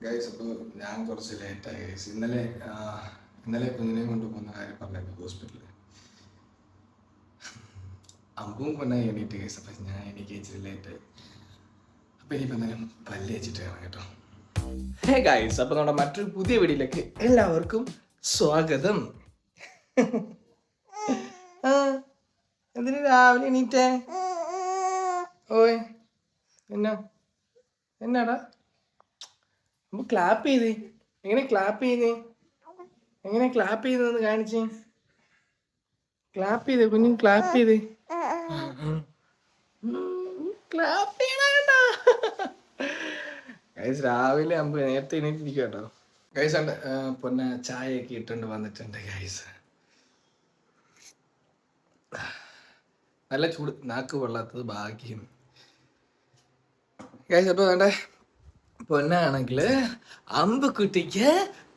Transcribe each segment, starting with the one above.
Guys അപ്പോൾ ഞാൻ കുറച്ച് ലേറ്റായി ഗൈസ്. ഇന്നലെ കുഞ്ഞിനെയും കൊണ്ട് പോകുന്ന കാര്യം പറഞ്ഞു ഹോസ്പിറ്റലിൽ. അമ്പും കൊണ്ടായി എണീറ്റ് ഗൈസ്. അപ്പം ഞാൻ എനിക്ക് ഇച്ചിരി ലേറ്റായി. അപ്പം ഇനിയിപ്പോൾ എന്തായാലും പല്ല് വെച്ചിട്ട് കാണാം കേട്ടോ. ഹേ ഗൈസ്, അപ്പോൾ നമ്മുടെ മറ്റൊരു പുതിയ വീഡിയോയിലേക്ക് എല്ലാവർക്കും സ്വാഗതം. എന്തിനു രാവിലെ എണീറ്റേ? ഓയ് എന്നാടാ അപ്പൊ ക്ലാപ്പ് ചെയ്തേ. എങ്ങനെ ക്ലാപ്പ് ചെയ്തെന്ന് കാണിച്ചേ. ക്ലാപ്പ് ചെയ്തേ കുഞ്ഞു, ക്ലാപ്പ് ചെയ്തേ. ക്ലാപ്പ് ചെയ്യണ ഗൈസ്. രാവിലെ ആകുമ്പോ നേരത്തെ എണീറ്റിരിക്കും കേട്ടോ ഗൈസ്. ഉണ്ട് പൊന്നെ ചായയൊക്കെ ഇട്ടുകൊണ്ട് വന്നിട്ടുണ്ട് ഗൈസ്. നല്ല ചൂട്, നാക്ക് കൊള്ളാത്തത് ഭാഗ്യം ഗൈസ്. അപ്പൊ വേണ്ടേ പൊന്നാണെങ്കില് അമ്പുക്കുട്ടിക്ക്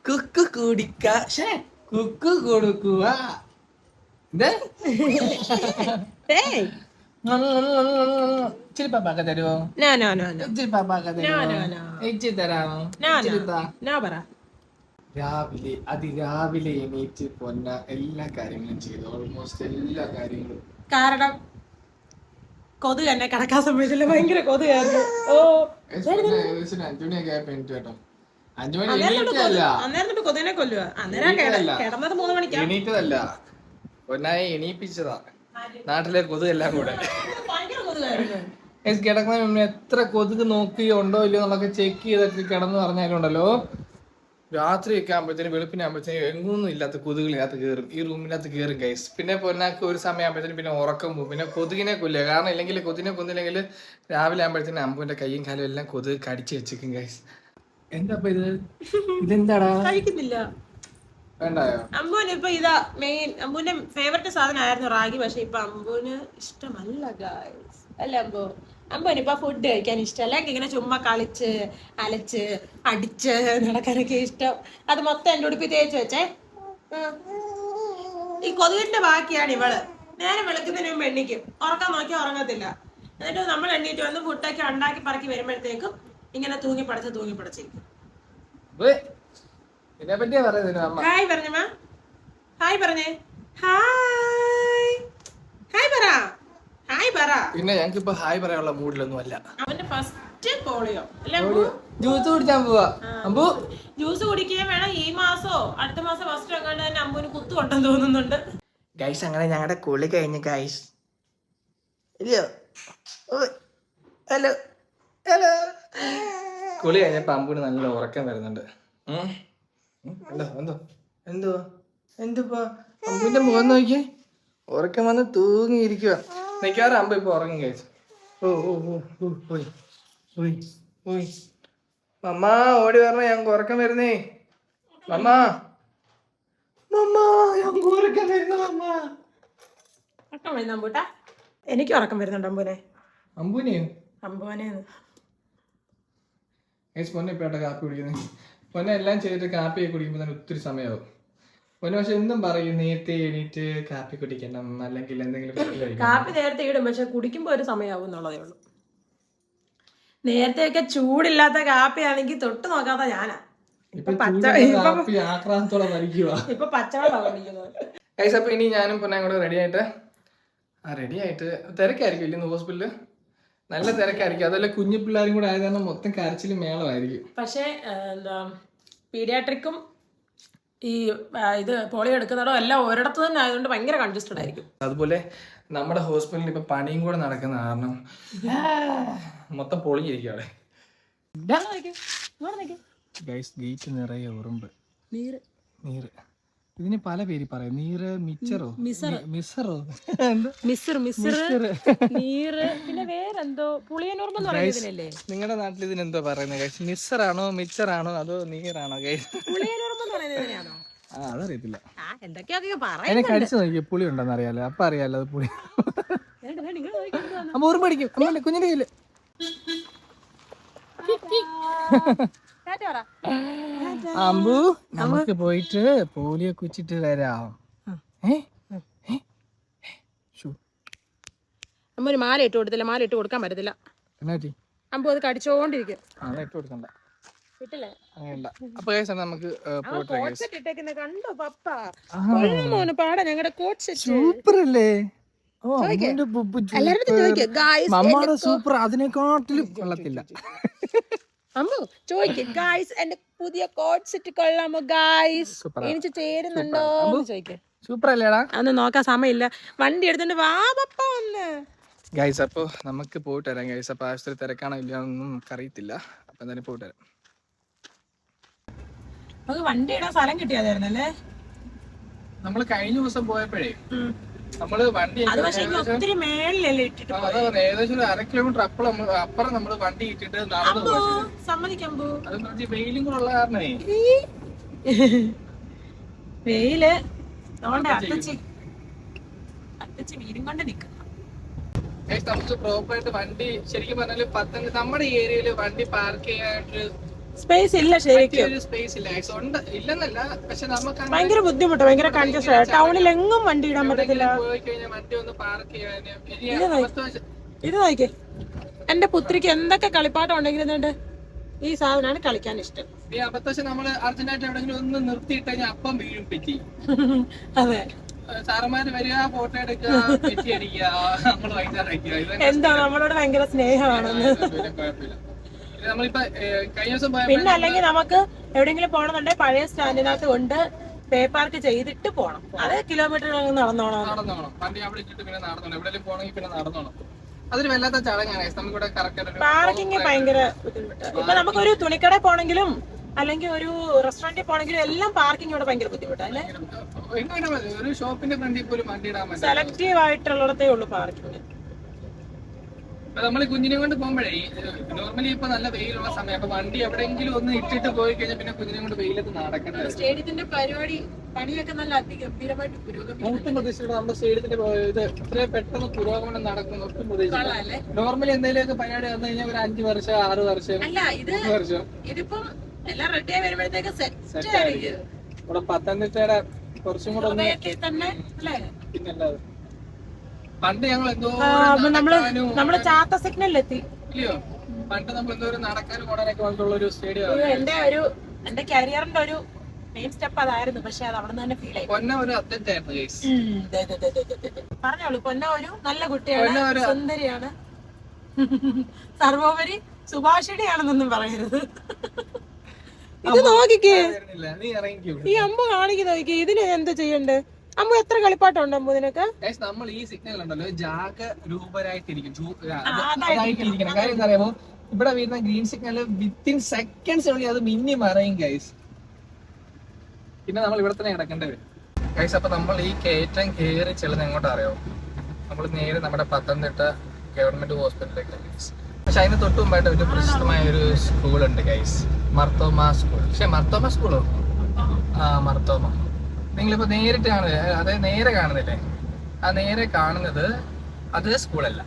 കുക്ക് കുക്ക് കൊടുക്കുക. ഇച്ചിരി പാപ്പാക്ക തരുമോ? ഇച്ചിരി പാപ്പാക്ക തരുമോ? ഇച്ചിരി തരാമോ? രാവിലെ എണീറ്റ് പൊന്ന എല്ലാ കാര്യങ്ങളും ചെയ്തു. ഓൾമോസ്റ്റ് എല്ലാ കാര്യങ്ങളും. കാരണം കൊതുക് എന്നെ കിടക്കാൻ സമയത്തില്ല, ഭയങ്കര കൊതുകായിരുന്നു. ഏകദേശം 5 മണിയൊക്കെ ആയപ്പോ എണീറ്റ് കേട്ടോ. 5 മണി അന്നേരം കൊതുകിനെ കൊല്ലുക. അന്നേരം കിടന്നത് 3 മണിക്കാണ്. എണീറ്റതല്ല, പൊന്നായി എണീപ്പിച്ചതാ. നാട്ടിലെ കൊതുക് എല്ലാം കൂടെ ഭയങ്കര കൊതുകായിരുന്നു. കിടക്കുന്ന മുന്നേ എത്ര കൊതുക് നോക്കിയുണ്ടോ ഇല്ലയോ എന്നുള്ളതൊക്കെ ചെക്ക് ചെയ്തൊക്കെ കിടന്ന് പറഞ്ഞാലുണ്ടല്ലോ, രാത്രിയൊക്കെ ആകുമ്പോഴത്തേനും വെളുപ്പിനാകുമ്പോഴത്തേനും എങ്ങൊന്നും ഇല്ലാത്ത കൊതുകളിനകത്ത് കയറും, ഈ റൂമിനകത്ത് കയറും ഗൈസ്. പിന്നെ പൊന്നാക്ക് ഒരു സമയമാകുമ്പോഴത്തേനും പിന്നെ ഉറക്കം പോകും. പിന്നെ കൊതുകിനെ കൊല്ലുക. കാരണം ഇല്ലെങ്കിൽ കൊതുകിനെ കൊന്നില്ലെങ്കിൽ രാവിലെ ആകുമ്പോഴത്തേനും അമ്പുവിന്റെ കൈയും കാലും എല്ലാം കൊതുക് കടിച്ചു വെച്ചിരിക്കും ഗൈസ്. എന്താ ഇതെന്താടാ? കഴിക്കുന്നില്ല. വേണ്ടായോ? അമ്പൂന് ഇപ്പൊ ഇതാ മെയിൻ. അമ്പൂന്റെ ഫേവററ്റ് സാധനമായിരുന്നു റാഗി. പക്ഷെ ഇപ്പൊ അമ്പൂന് ഇഷ്ടമല്ല ഗൈസ്. അല്ല അമ്പൂന് ഇപ്പൊ ഫുഡ് കഴിക്കാൻ ഇഷ്ടമല്ല. ഇങ്ങനെ ചുമ്മാ കളിച്ച് അലച്ച് അടിച്ച് നടക്കാനൊക്കെ ഇഷ്ടം. അത് മൊത്തം എന്റെ ഉടുപ്പി തേച്ച് വെച്ചേ. ഈ കൊതുകിന്റെ ബാക്കിയാണ് ഇവള്. നേരെ വെളുക്കുന്നതിന് മുമ്പ് എണ്ണിക്കും. ഉറക്കാൻ നോക്കിയാൽ ഉറങ്ങത്തില്ല. എന്നിട്ട് നമ്മൾ എണ്ണീറ്റ് വന്ന് ഫുഡൊക്കെ ഉണ്ടാക്കി പറക്കി വരുമ്പോഴത്തേക്കും ഇങ്ങനെ തൂങ്ങിപ്പടച്ചിരിക്കും. ഹായ് പറഞ്ഞ ഹായ് പറഞ്ഞേ. ഹായ് പറ. പിന്നെ ഞങ്ങൾക്ക് ഇപ്പൊ ഹായ് പറയാനുള്ള മൂഡിലൊന്നും അല്ല. അവന്റെ ഫസ്റ്റ് പോളിയോ അല്ലേ? ജ്യൂസ് കുടിക്കാൻ പോവാ. അമ്പു ജ്യൂസ് കുടിക്കുകയും വേണം. ഈ മാസോ അടുത്ത മാസം ഫസ്റ്റ് എങ്ങാണ്ട് തന്നെ അമ്പൂന് കുത്തു കൊണ്ടെന്ന് തോന്നുന്നുണ്ട് ഗൈസ്. അങ്ങനെ ഞങ്ങളുടെ കുളി കഴിഞ്ഞു ഗൈസ്. ഇല്ലയോ? Hello hello. കുളി കഴിഞ്ഞപ്പോ അമ്പൂന് നല്ല ഉറക്കം വരുന്നുണ്ട്. എന്തുവാ അമ്പുവിന്റെ മുഖം നോക്കി ഉറക്കം വന്ന് തൂങ്ങിയിരിക്കുക. നിൽക്കാറ് അമ്പ ഇപ്പൊ ഉറങ്ങി കഴിച്ചു. മമ്മ ഓടി വരണേ, ഞങ്ങൾക്ക് ഉറക്കം വരുന്നേ. മമ്മ ഞങ്ങൾക്ക് ഉറക്കം വരുന്നു. ഉറക്കം വരുന്ന അമ്പൂട്ടാ? എനിക്ക് ഉറക്കം വരുന്നുണ്ട് അമ്പൂനെയോ? അമ്പൂനെ പൊന്നെ ഇപ്പേട്ട കാപ്പി കുടിക്കുന്നത്. പൊന്നെ എല്ലാം ചെയ്തിട്ട് കാപ്പി കുടിക്കുമ്പോൾ തന്നെ ഒത്തിരി സമയമാവും. പൊന്നെ പക്ഷെ എന്നും പറയും നേരത്തെ എണീറ്റ് കാപ്പി കുടിക്കണം, അല്ലെങ്കിൽ എന്തെങ്കിലും കാപ്പി നേരത്തെ ഇടും. പക്ഷെ കുടിക്കുമ്പോ ഒരു സമയമാവും എന്നുള്ളതേ ഉള്ളൂ. നേരത്തെയൊക്കെ ചൂടില്ലാത്ത കാപ്പി ആണെങ്കിൽ തൊട്ട് നോക്കാത്ത ഞാനാ. ഇപ്പൊ പച്ചവെള്ളം കുടിക്കുന്നത്. അപ്പൊ ഇനി ഞാനും പൊന്നെ കൂടെ റെഡിയായിട്ട് തിരക്കായിരിക്കും ഇല്ലെന്ന് ഹോസ്പിറ്റലില്. നല്ല തിരക്കായിരിക്കും. അതല്ല കുഞ്ഞു പിള്ളേരും കൂടെ ആയത് കാരണം മൊത്തം കരച്ചിലും മേളമായിരിക്കും. പക്ഷെ എന്താ പീഡിയാട്രിക്കും ഈ ഇത് പോളിയോ എടുക്കുന്നിടോ എല്ലാം ഒരിടത്ത് തന്നെ ആയതുകൊണ്ട് ഭയങ്കര കൺജസ്റ്റഡ് ആയിരിക്കും. അതുപോലെ നമ്മുടെ ഹോസ്പിറ്റലിൽ ഇപ്പൊ പണിയും കൂടെ നടക്കുന്ന കാരണം മൊത്തം പൊളിഞ്ഞിരിക്കും അവിടെ. ഗേറ്റ് നിറയെ ഉറുമ്പ്. നീര് ഇതിന് പല പേര് പറയും. നീര്, മിച്ചറോ, മിസറോ, നീര്, പിന്നെ വേറെന്തോ പുളിയനൂർമെന്ന് പറയുന്നില്ലേ? നിങ്ങളുടെ നാട്ടിൽ ഇതിനെന്തോ പറയുന്നത് ഗൈസ്? മിസറാണോ, മിച്ചറാണോ, അതോ നീറാണോ ഗൈസ്? പുളിയനൂർമെന്ന് പറയുന്നതിനാണോ? അതറിയത്തില്ല. എന്തൊക്കെയൊക്കെ കടിച്ചു നോക്കിയ പുളി ഉണ്ടെന്ന് അറിയാലോ. അപ്പൊ അറിയാലോ അത് പുളി. അപ്പൊ ഉറുമ്പ് അടിക്കും അമ്മ കുഞ്ഞിന്റെ കയ്യില്. അമ്പു നമുക്ക് പോയിട്ട് പോളിയോ കുച്ചിട്ട് വരാം. അമ്മ ഒരു മാല ഇട്ട് കൊടുത്തില്ല. മാല ഇട്ട് കൊടുക്കാൻ പറ്റത്തില്ല. അമ്പു അത് കടിച്ചോണ്ടിരിക്കും. ഇട്ട് കൊടുക്കണ്ട. കിട്ടില്ലേ അങ്ങനെയുണ്ട. അപ്പൊ guys നമുക്ക് പോട്ടെ കോട്ട് guys. സെറ്റ് ഇട്ടേക്കുന്ന കണ്ടോ പപ്പ കൊള്ളാമോന് പാടാ ഞങ്ങളുടെ കോട്ട് സെറ്റ് സൂപ്പർ അല്ലേ? ഓ ചോദിക്ക്. അമ്മൂന്റെ ബുബ് എല്ലാവരും സൂപ്പർ, ചോദിക്ക് ഗായ്സ് മമ്മാടെ സൂപ്പർ, അതിനെക്കാട്ടിലും കൊള്ളത്തില്ല. അമ്മു ചോദിക്ക് ഗായ്സ് എന്റെ പുതിയ കോട്ട് സെറ്റ് കൊള്ളാമോ ഗായ്സ്, എനിക്ക് ചേരുന്നുണ്ടോ ചോദിക്ക്. സൂപ്പർ അല്ലേടാ? അതൊന്നും നോക്കാൻ സമയമില്ല, വണ്ടി എടുത്തോണ്ട് വാ പപ്പ വന്ന്. ഗൈസ് അപ്പോൾ നമുക്ക് പോയിട്ട് വരാം ഗൈസ്. അപ്പോൾ ആശുപത്രി തിരക്കാണോ ഇല്ലയൊന്നും നമുക്ക് അറിയത്തില്ല. അപ്പം എന്തായാലും പോയിട്ട് വരാം. നമുക്ക് വണ്ടി ഇടാൻ സ്ഥലം കിട്ടിയതായിരുന്നല്ലേ നമ്മൾ കഴിഞ്ഞ ദിവസം പോയപ്പോഴേ നമ്മള് വണ്ടി ഒത്തിരി മേളിലല്ലേ ഇട്ടിട്ട് ഏകദേശം ഒരു 1/2 കിലോമീറ്റർ അപ്പുറം നമ്മള് വണ്ടി ഇട്ടിട്ട് നടന്നു പോയി. സമ്മതിക്കുമ്പോ അത് കുറച്ച് വെയിലും കൂടെ ഉള്ള കാരണമേ വെയില് അത്തച്ചി വീരും കൊണ്ട് നിൽക്കുന്നു. നമുക്ക് പ്രോപ്പറായിട്ട് വണ്ടി ശരിക്കും പറഞ്ഞാല് നമ്മുടെ ഈ ഏരിയയില് വണ്ടി പാർക്ക് ചെയ്യാനായിട്ട് സ്പേസ് ഇല്ല, ശരിക്കും സ്പേസ് ഇല്ല. ഇല്ലെന്നല്ല, പക്ഷെ നമുക്ക് ഭയങ്കര ബുദ്ധിമുട്ട്, ഭയങ്കര കൺജസ്റ്റഡ്. ടൗണിൽ എങ്ങും വണ്ടി ഇടാൻ പറ്റത്തില്ല. പോയി കഴിഞ്ഞാൽ വണ്ടി ഒന്ന് പാർക്ക് ചെയ്യാനും. ഇത് നോക്കിക്കേ, എന്റെ പുത്രിക്ക് എന്തൊക്കെ കളിപ്പാട്ടം ഉണ്ടെങ്കിലും ഈ സാധനമാണ് കളിക്കാൻ ഇഷ്ടം. ഈ അബദ്ധവശം നമ്മള് അർജന്റായിട്ട് എവിടെയെങ്കിലും ഒന്ന് നിർത്തിയിട്ട് കഴിഞ്ഞാൽ അപ്പം വീഴും പെറ്റി. അതെ, സാറന്മാര് വരിക, ഫോട്ടോ എടുക്കുക, പെറ്റി അടിക്കുക, നമ്മള് വൈകുന്നേരം എന്താ നമ്മളോട് ഭയങ്കര സ്നേഹമാണെന്ന്. നമ്മളിപ്പോ കഴിഞ്ഞ ദിവസം പിന്നെ അല്ലെങ്കിൽ നമുക്ക് എവിടെയെങ്കിലും പോകണമെന്നുണ്ടെങ്കിൽ പഴയ സ്റ്റാൻഡിനകത്ത് കൊണ്ട് പേ പാർക്ക് ചെയ്തിട്ട് പോണം. അത് കിലോമീറ്റർ നടന്നോണം. വണ്ടി അവിടെ ഇട്ടിട്ട് പിന്നെ നടന്നോണം. എവിടെയെങ്കിലും പോകണമെങ്കിൽ പിന്നെ നടന്നോണം. അതൊരു വല്ലാത്ത ചടങ്ങാണ്. നമുക്കിവിടെ കറക്റ്റ് പാർക്കിംഗ് ഭയങ്കര ബുദ്ധിമുട്ടാണ്. ഇപ്പൊ നമുക്കൊരു തുണിക്കടയിൽ പോണെങ്കിലും അല്ലെങ്കിൽ ഒരു റെസ്റ്റോറന്റിൽ പോണെങ്കിലും എല്ലാം പാർക്കിംഗ് ഇവിടെ ഭയങ്കര ബുദ്ധിമുട്ടല്ലേ. ഒരു ഷോപ്പിന്റെ ഫ്രണ്ടിൽ പോലും വണ്ടി ഇടാൻ പറ്റും. സെലക്റ്റീവ് ആയിട്ടുള്ളടത്തേ ഉള്ളൂ പാർക്കിംഗ്. നമ്മള് കുഞ്ഞിനെ കൊണ്ട് പോകുമ്പോഴേ നോർമലി ഇപ്പൊ നല്ല വെയിലുള്ള സമയം, അപ്പൊ വണ്ടി എവിടെയെങ്കിലും ഒന്ന് ഇട്ടിട്ട് പോയി കഴിഞ്ഞാൽ പിന്നെ കുഞ്ഞിനെ കൊണ്ട് വെയിലത്ത് നടക്കണ്ട. സ്റ്റേഡിയത്തിന്റെ പരിപാടി പണിയൊക്കെ നല്ല അതിഗംഭീരമായിട്ട് പുരോഗമിക്കുന്നു. ഒട്ടും പ്രതീക്ഷിച്ചിട്ട് നമ്മുടെ സ്റ്റേഡിയത്തിന്റെ ഇത് ഇത്ര പെട്ടെന്ന് പുരോഗമനം നടക്കുന്നു. ഒട്ടും പ്രതീക്ഷിച്ചില്ല. നോർമലി എന്തെങ്കിലുമൊക്കെ പരിപാടി വന്നു കഴിഞ്ഞാൽ ഒരു 5 വർഷം 6 വർഷം 3 വർഷം ഇതിപ്പം എല്ലാം റെഡിയായി വരുമ്പോഴത്തേക്ക് സെറ്റ് ആയിരിക്കും. ഇവിടെ പത്തനംതിട്ടയുടെ കുറച്ചും കൂടെ പിന്നല്ലാതെ പണ്ട് ഞങ്ങൾ എന്തോ നമ്മള് ചാത്ത സിഗ്നലിലെത്തി ഇല്ലയോ? പണ്ട് നമ്മൾ എന്തോരം നടക്കാനും ഓടാനൊക്കെ വന്നിട്ടുള്ള ഒരു സ്റ്റേഡിയം. എന്റെ കരിയറിന്റെ ഒരു മെയിൻ സ്റ്റെപ്പ് അതായിരുന്നു. പക്ഷെ അത് അവിടെ നിന്ന് തന്നെ ഫീൽ ആയി. പൊന്ന ഒരു അത്ലറ്റ് ആയിരുന്നു ഗയ്സ്. പറഞ്ഞോളൂ, പൊന്ന ഒരു നല്ല കുട്ടിയാണ്, സുന്ദരിയാണ്, സർവോപരി സുഭാഷിണിയാണെന്നൊന്നും പറയരുത്. ഇത് നോക്കിക്കേ, ഈ അമ്മ കാണിക്കുന്ന നോക്കിക്കേ, ഇതിന് എന്താ ചെയ്യണ്ടേ? അമ്മ എത്ര കളിപ്പാട്ടം ഉണ്ട് അമ്മൂതിനൊക്കെ? നമ്മൾ ഈ സിഗ്നൽ ഉണ്ടല്ലോ ജാഗരൂപരായിട്ടിരിക്കണം. കാര്യം എന്താ അറിയാമോ? ഇവിടെ വരുന്ന ഗ്രീൻ സിഗ്നൽ വിത്തിൻ സെക്കൻഡ്സിനുള്ളിൽ അത് മിന്നി മറയും ഗൈസ്. പിന്നെ നമ്മൾ ഇവിടെ തന്നെ കിടക്കേണ്ടി വരും ഗൈസ്. അപ്പൊ നമ്മൾ ഈ കയറ്റം കയറി ചെല്ലുന്ന എങ്ങോട്ട് അറിയോ? നമ്മൾ നേരെ നമ്മുടെ പത്തനംതിട്ട ഗവൺമെന്റ് ഹോസ്പിറ്റലിലേക്ക് ഗൈസ്. പക്ഷെ അതിന് തൊട്ട് മുമ്പായിട്ട് ഒരു പ്രശസ്തമായ ഒരു സ്കൂളുണ്ട് ഗൈസ്, മർത്തോമ സ്കൂൾ. പക്ഷെ മർത്തോമ സ്കൂളോ? മർത്തോമ. നിങ്ങളിപ്പോ നേരിട്ട് കാണുക, അതായത് നേരെ കാണുന്നില്ലേ, ആ നേരെ കാണുന്നത് അത് സ്കൂളല്ല.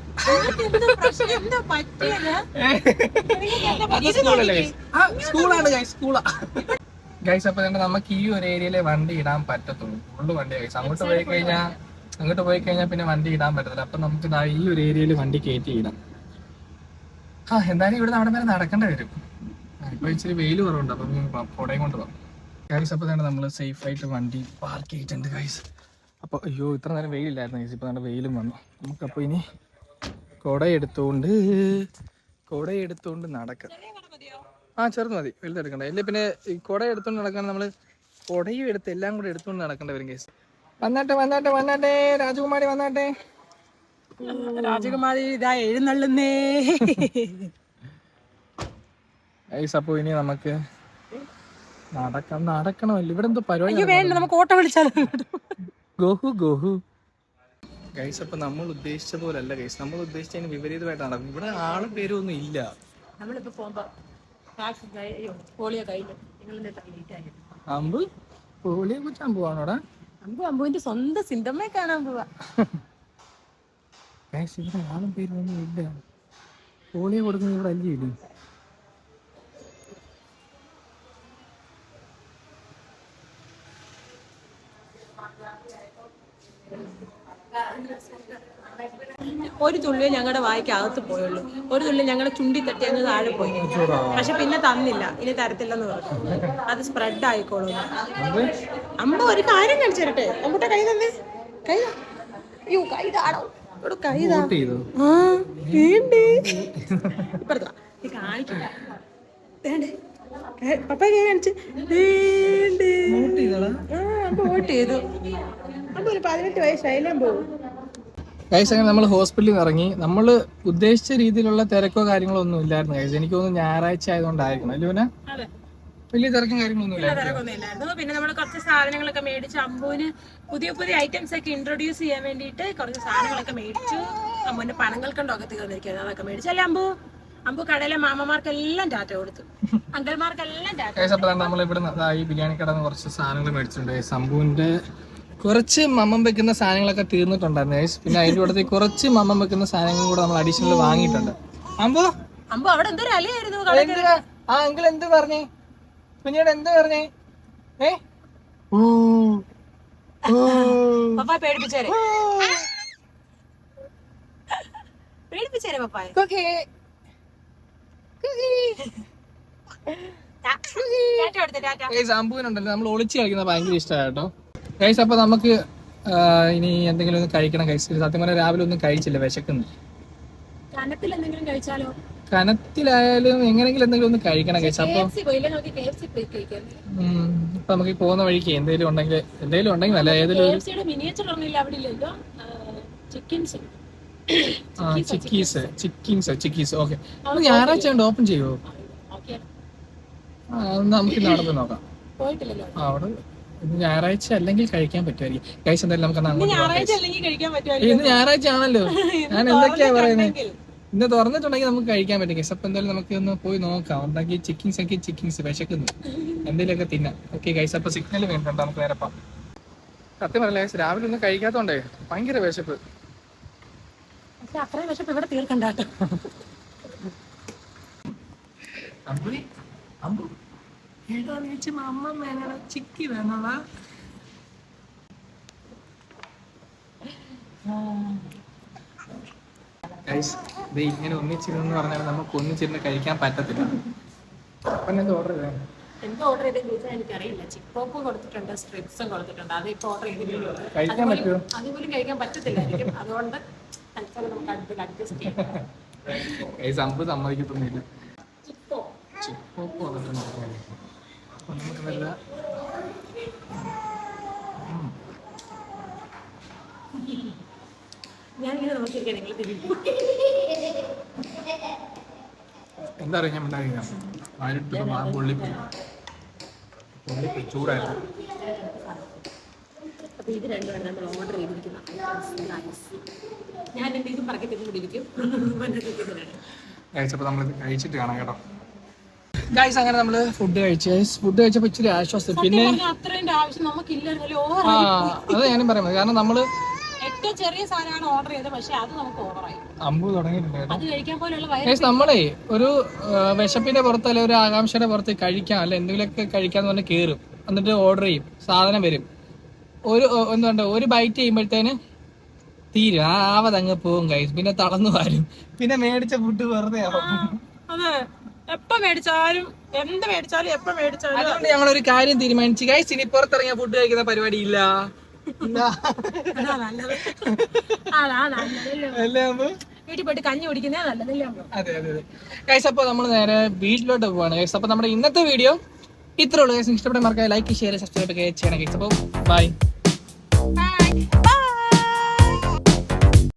സ്കൂളാണ് ഗൈസ്, സ്കൂളാ ഗൈസ്. അപ്പൊ നമുക്ക് ഈ ഒരു ഏരിയയിലെ വണ്ടി ഇടാൻ പറ്റത്തുള്ളൂ, ഫുള്ള് വണ്ടി ഗൈസ്. അങ്ങോട്ട് പോയി കഴിഞ്ഞാൽ പിന്നെ വണ്ടി ഇടാൻ പറ്റത്തില്ല. അപ്പൊ നമുക്ക് ഈ ഒരു ഏരിയയിൽ വണ്ടി കയറ്റി ഇടാം. എന്തായാലും ഇവിടെ അവിടെ വരെ നടക്കേണ്ടി വരും. ഇപ്പൊ ഇച്ചിരി വെയിൽ കുറവുണ്ട്, അപ്പം കുടയും കൊണ്ട് പോകാം ഗൈസ്. അപ്പോൾ തന്നെ നമ്മൾ സേഫ് ആയിട്ട് വണ്ടി പാർക്ക് ചെയ്തിട്ടുണ്ട് ഗൈസ്. അപ്പോൾ അയ്യോ ഇത്ര നേരം വെയിലില്ലായിരുന്നു ഗൈസ്, ഇപ്പോൾ നമ്മുടെ വെയിലും വന്നു. നമുക്കപ്പോൾ ഇനി കുടയെടുത്തുകൊണ്ട് നടക്കാം. ചെറുത് മതി, വലുതെടുക്കണ്ട. ഇല്ല പിന്നെ ഈ കുട എടുത്തുകൊണ്ട് നടക്കാൻ നമ്മൾ കുടയും എടുത്ത് എല്ലാം കൂടെ എടുത്തുകൊണ്ട് നടക്കേണ്ടി വരും ഗൈസ്. വന്നാട്ടെ രാജകുമാരി വന്നാട്ടെ. രാജകുമാരി ഇതാ എഴുന്നള്ളുന്നേ ഗൈസ്. അപ്പോൾ ഇനി നമുക്ക് നടക്കണമല്ലോ. ഇവിടെ എന്തോ പരിപാടി വേണ്ട, നമുക്ക് ഓട്ടോ വിളിച്ചാലോ. ഗോഹു ഗൈസ്. അപ്പൊ നമ്മൾ ഉദ്ദേശിച്ച പോലെ അല്ല ഗൈസ്, നമ്മൾ ഉദ്ദേശിച്ചതിന് വിപരീതമായിട്ട് നടക്കും. ഇവിടെ ആളും പേരും ഒന്നും ഇല്ല. നമ്മളിപ്പോ പോകുമ്പോ പോളിയോ കഴിഞ്ഞു. അമ്പ് പോളിയെ കുറിച്ച് അമ്പുവാണോടാ? അമ്പുവിന്റെ സ്വന്തം സിന്തമ്മയെ കാണാൻ പോവാ ഗൈസ്. ഇവിടെ ആളും പേരും ഒന്നും ഇല്ല. പോളിയോ കൊടുക്കുന്നത് ഇവിടെ അല്ലേ ഇല്ല. ഒരു തുള്ളി ഞങ്ങളുടെ വായിക്ക് അകത്ത് പോയുള്ളൂ, ഒരു തുള്ളി ഞങ്ങളുടെ ചുണ്ടി തട്ടി അങ്ങ് താഴെ പോയി. പക്ഷെ പിന്നെ തന്നില്ല, ഇനി തരത്തില്ലെന്ന് പറഞ്ഞു. അത് സ്പ്രെഡ് ആയിക്കോളൂ. അമ്മ ഒരു കാര്യം കാണിച്ചു തരട്ടെ. അമ്മൂട്ട കൈ തന്നെ, കൈ അയ്യോ കൈ താടോ കൈ ഇപ്പറത്താ കാണിക്കണ്ട. പപ്പ കൈ കാണിച്ച് വോട്ട് ചെയ്തു. അപ്പൊ ഒരു 18 വയസ്സായാലും പോകും. ഗൈസ് അങ്ങനെ നമ്മൾ ഹോസ്പിറ്റലിൽ നിന്ന് ഇറങ്ങി. നമ്മൾ ഉദ്ദേശിച്ച രീതിയിലുള്ള തിരക്കോ കാര്യങ്ങളോ ഒന്നും ഇല്ലായിരുന്നു ഗൈസ്. എനിക്ക് തോന്നുന്നു ഞായറാഴ്ച ആയതുകൊണ്ടായിരിക്കണം അല്ലേ? പിന്നെ വലിയ തിരക്കും കാര്യങ്ങളൊന്നും ഇല്ലായിരുന്നു. പിന്നെ നമ്മൾ കുറച്ച് സാധനങ്ങളൊക്കെ മേടിച്ചു. അമ്പൂന് പുതിയ പുതിയ ഐറ്റംസ് ഒക്കെ ഇൻട്രൊഡ്യൂസ് ചെയ്യാൻ വേണ്ടിയിട്ട് കുറച്ച് സാധനങ്ങളൊക്കെ മേടിച്ചു. അമ്പൂന്റെ പണങ്ങൾക്കുണ്ടൊക്കെ തീർന്നിരിക്കുന്നത്, അതൊക്കെ മേടിച്ചല്ലേ അമ്പു. അമ്പു കടയിലെ മാമമാർക്കെല്ലാം ടാറ്റ കൊടുത്തു, അങ്കൽമാർക്കെല്ലാം ടാറ്റ. അപ്പോൾ നമ്മൾ ഇവിടെ ഈ ബിരിയാണി കടന്ന് കുറച്ച് സാധനങ്ങൾ മേടിച്ചിട്ടുണ്ട്. അമ്പുവിന്റെ കുറച്ച് മമ്മം വെക്കുന്ന സാധനങ്ങളൊക്കെ തീർന്നിട്ടുണ്ടായിരുന്നു ഗൈസ്. പിന്നെ അതിന്റെ കൂടെ കുറച്ച് മമ്മം വെക്കുന്ന സാധനങ്ങളും കൂടെ നമ്മൾ അഡീഷണൽ വാങ്ങിയിട്ടുണ്ട്. അമ്പു അമ്പു അവിടെ എന്തൊരു അലയായിരുന്നു. ആ അങ്കിൾ എന്ത് പറഞ്ഞേ? പിന്നീട് എന്ത് പറഞ്ഞേ? പപ്പായ പേടിപ്പിച്ചേരെ, പേടിപ്പിച്ചേരെ പപ്പായ. അമ്പുവിനുണ്ടല്ലോ നമ്മൾ ഒളിച്ച് കളിക്കുന്നത് ഭയങ്കര ഇഷ്ടമാണ് കേട്ടോ ഗൈസ്. അപ്പൊ നമുക്ക് ഇനി എന്തെങ്കിലും ഒന്ന് കഴിക്കണം ഗൈസ്. സത്യം പറഞ്ഞാൽ രാവിലെ ഒന്നും കഴിച്ചില്ല, വിശക്കുന്നു. കനത്തിലായാലും എങ്ങനെങ്കിലും എന്തെങ്കിലും ഒന്ന് കഴിക്കണം ഗൈസ്. അപ്പൊ ഇപ്പൊ നമുക്ക് പോകുന്ന വഴിക്ക് എന്തെങ്കിലും ഉണ്ടെങ്കിൽ അല്ല ഏതെങ്കിലും ചിക്കീസ് ഓക്കെ. ഞായറാഴ്ച കൊണ്ട് ഓപ്പൺ ചെയ്യുമോ? നമുക്ക് നടന്ന് നോക്കാം. അവിടെ ഞായറാഴ്ച അല്ലെങ്കിൽ കഴിക്കാൻ പറ്റുമായിരിക്കും ഗൈസ്. എന്തായാലും നമുക്ക് ഇന്ന് ഞായറാഴ്ച ആണല്ലോ. ഞാൻ എന്തൊക്കെയാ പറയുന്നത്? ഇന്ന് തുറന്നിട്ടുണ്ടെങ്കിൽ നമുക്ക് കഴിക്കാൻ പറ്റും ഗൈസ്. അപ്പൊ എന്തായാലും നമുക്ക് ഒന്ന് പോയി നോക്കാം. ഉണ്ടാക്കി ചിക്കിങ്സ് വിശക്കുന്നു, എന്തെങ്കിലുമൊക്കെ തിന്നാം. Okay guys. അപ്പൊ സിഗ്നൽ വേണ്ടിട്ടുണ്ട്, നമുക്ക് നേരെ പോകാം. സത്യം പറയല്ലേ ഗൈസ്, രാവിലെ ഒന്നും കഴിക്കാത്തോണ്ടേ ഭയങ്കര വിശപ്പ്. അത്രയും വിശപ്പ് ഇവിടെ തീർക്കണ്ടാട്ടോ. ചിക്കി വേണോടാ. ഇങ്ങനെ ഒന്നിച്ചിരുന്ന് പറഞ്ഞാൽ നമുക്ക് ഒന്നിച്ചിരുന്ന് കഴിക്കാൻ പറ്റത്തില്ല. ഓർഡർ ചെയ്തേ? എന്ത് ഓർഡർ ചെയ്തെന്ന് ചോദിച്ചാൽ എനിക്കറിയില്ല. ചിക്കോപ്പ് കൊടുത്തിട്ടുണ്ട്, സ്ട്രിപ്സും കൊടുത്തിട്ടുണ്ട്. അത് ഇപ്പൊ ഓർഡർ ചെയ്തിട്ടുള്ളൂ. കഴിക്കാൻ പറ്റുമോ? അതുപോലും കഴിക്കാൻ പറ്റത്തില്ലായിരിക്കും. അതുകൊണ്ട് നമുക്ക് അടുത്ത് അഡ്ജസ്റ്റ് ചെയ്യാം. സംഭവം സമ്മതിക്കത്തൊന്നുമില്ല. ചിക്കോപ്പ് വന്നിട്ടുണ്ട്. അപ്പൊ നമുക്ക് നല്ല ഞാനിങ്ങനെ നോക്കിയിരിക്കാം. നിങ്ങൾ എന്താ പറയുക, ഞാൻ ഉണ്ടാക്കിയ പൊള്ളിപ്പോയി ചൂടായിരുന്നു. അപ്പൊ ഇത് രണ്ടുമാണ് നമ്മൾ ഓർഡർ ചെയ്തിരിക്കുന്നത്. ഞാൻ എന്തെങ്കിലും പറക്കി തിന്നുകൊണ്ടിരിക്കും. കഴിച്ചപ്പോൾ നമ്മളിത് കഴിച്ചിട്ട് കാണാം കേട്ടോ ഗൈസ്. അങ്ങനെ നമ്മള് ഫുഡ് കഴിച്ചപ്പോൾ ഇച്ചിരി ആശ്വാസം. പിന്നെ അത്രേന്റെ ആവശ്യം നമുക്കില്ലല്ലോ. അത് ഞാനും പറയുന്നത്. കാരണം നമ്മള് ഏറ്റവും ചെറിയ സാധനമാണ് ഓർഡർ ചെയ്തത്, പക്ഷെ അത് നമുക്ക് ഓവറായി. അമ്പു തുടങ്ങിയിട്ടുണ്ട്. അത് കഴിക്കാൻ പോലുള്ള നമ്മളെ ഒരു വിശപ്പിന്റെ പുറത്ത് അല്ലെ ഒരു ആകാംക്ഷയുടെ പുറത്ത് കഴിക്കാം അല്ലെ എന്തെങ്കിലുമൊക്കെ കഴിക്കാന്ന് പറഞ്ഞ് കേറും. എന്നിട്ട് ഓർഡർ ചെയ്യും, സാധനം വരും. എന്തുകൊണ്ട് ഒരു ബൈറ്റ് ചെയ്യുമ്പോഴത്തേന് തീരും, ആവതങ്ങ് പോവും ഗൈസ്. പിന്നെ തളർന്നു വരും, പിന്നെ മേടിച്ച ഫുഡ് വെറുതെ ആവും. അതെ, എപ്പോ മേടിച്ചാലും എന്ത് മേടിച്ചാലും എപ്പോ മേടിച്ചാലും. അതുകൊണ്ട് ഞങ്ങളൊരു കാര്യം തീരുമാനിച്ചു ഗൈസ്, ഇനി പുറത്തിറങ്ങിയ ഫുഡ് കഴിക്കുന്ന പരിപാടി ഇല്ല. വീട്ടിൽ പോയിട്ട് കഞ്ഞി കുടിക്കുന്നേ നല്ലതല്ലേ? അതെ അതെ അതെ ഗൈസ്. അപ്പൊ നമ്മൾ നേരെ വീട്ടിലോട്ട് പോവാണ് ഗൈസ്. അപ്പൊ നമ്മുടെ ഇന്നത്തെ വീഡിയോ ഇത്രേ ഉള്ളൂ ഗൈസ്. ഇഷ്ടപ്പെട്ട മാർക്ക് ലൈക്ക് ഷെയർ സബ്സ്ക്രൈബ് ഒക്കെ ചെയ്യണം ഗൈസ്. അപ്പോൾ ബൈ.